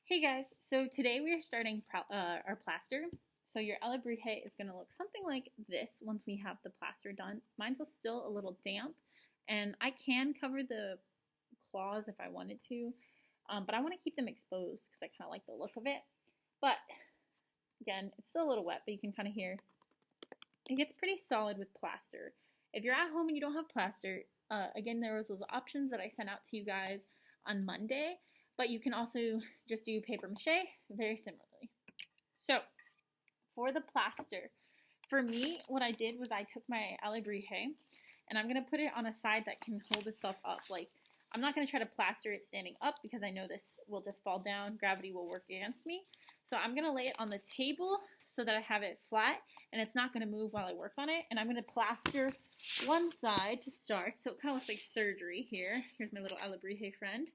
Hey guys, so today we are starting our plaster. So your elabrije is going to look something like this once we have the plaster done. Mine's still a little damp, and I can cover the claws if I wanted to, but I want to keep them exposed because I kind of like the look of it. But again, it's still a little wet, but you can kind of hear it gets pretty solid with plaster. If you're at home and you don't have plaster, again, there was those options that I sent out to you guys on Monday. But you can also just do paper mache very similarly. So for the plaster, for me, what I did was I took my elabrije and I'm going to put it on a side that can hold itself up. Like, I'm not going to try to plaster it standing up because I know this will just fall down. Gravity will work against me. So I'm going to lay it on the table so that I have it flat and it's not going to move while I work on it. And I'm going to plaster one side to start. So it kind of looks like surgery here. Here's my little elabrije friend.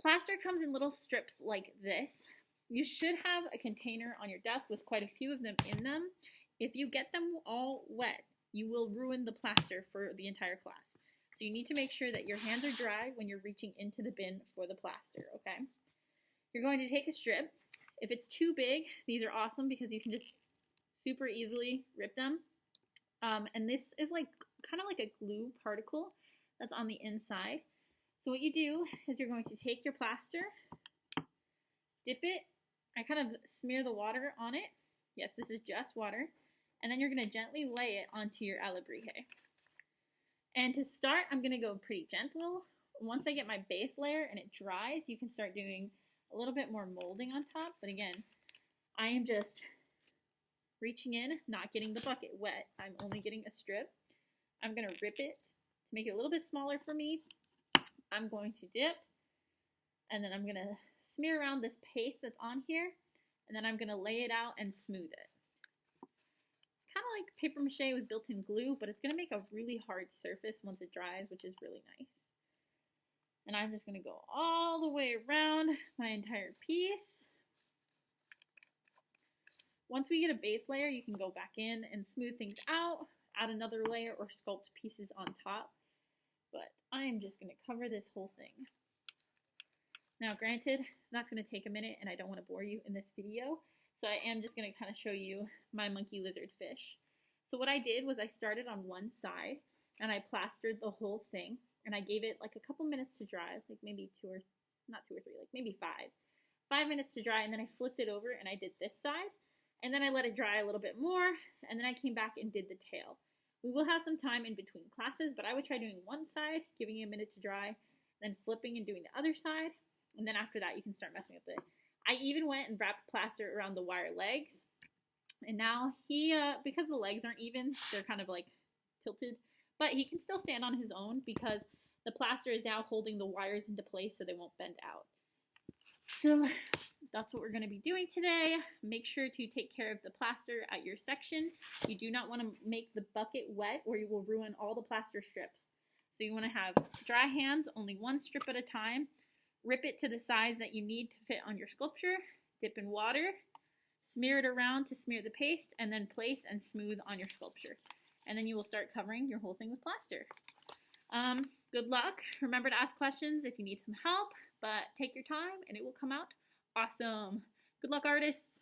Plaster comes in little strips like this. You should have a container on your desk with quite a few of them in them. If you get them all wet, you will ruin the plaster for the entire class. So you need to make sure that your hands are dry when you're reaching into the bin for the plaster, okay? You're going to take a strip. If it's too big, these are awesome because you can just super easily rip them. And this is like kind of like a glue particle that's on the inside. So what you do is you're going to take your plaster, dip it, I kind of smear the water on it. Yes, this is just water. And then you're going to gently lay it onto your elabrije. And to start, I'm going to go pretty gentle. Once I get my base layer and it dries, you can start doing a little bit more molding on top. But again, I am just reaching in, not getting the bucket wet. I'm only getting a strip. I'm going to rip it to make it a little bit smaller for me. I'm going to dip, and then I'm going to smear around this paste that's on here, and then I'm going to lay it out and smooth it. It's kind of like paper mache with built-in glue, but it's going to make a really hard surface once it dries, which is really nice. And I'm just going to go all the way around my entire piece. Once we get a base layer, you can go back in and smooth things out, add another layer, or sculpt pieces on top. But I'm just going to cover this whole thing. Now, granted, that's going to take a minute, and I don't want to bore you in this video, so I am just going to kind of show you my monkey lizard fish. So what I did was I started on one side, and I plastered the whole thing, and I gave it like a couple minutes to dry, like maybe not two or three, like maybe 5 minutes to dry, and then I flipped it over, and I did this side, and then I let it dry a little bit more, and then I came back and did the tail. We will have some time in between classes, but I would try doing one side, giving it a minute to dry, then flipping and doing the other side, and then after that you can start messing with it. I even went and wrapped plaster around the wire legs, and now he, because the legs aren't even, they're kind of like tilted, but he can still stand on his own because the plaster is now holding the wires into place so they won't bend out. So that's what we're going to be doing today. Make sure to take care of the plaster at your section. You do not want to make the bucket wet or you will ruin all the plaster strips. So you want to have dry hands, only one strip at a time. Rip it to the size that you need to fit on your sculpture. Dip in water. Smear it around to smear the paste and then place and smooth on your sculpture. And then you will start covering your whole thing with plaster. Good luck. Remember to ask questions if you need some help, but take your time and it will come out awesome. Good luck, artists.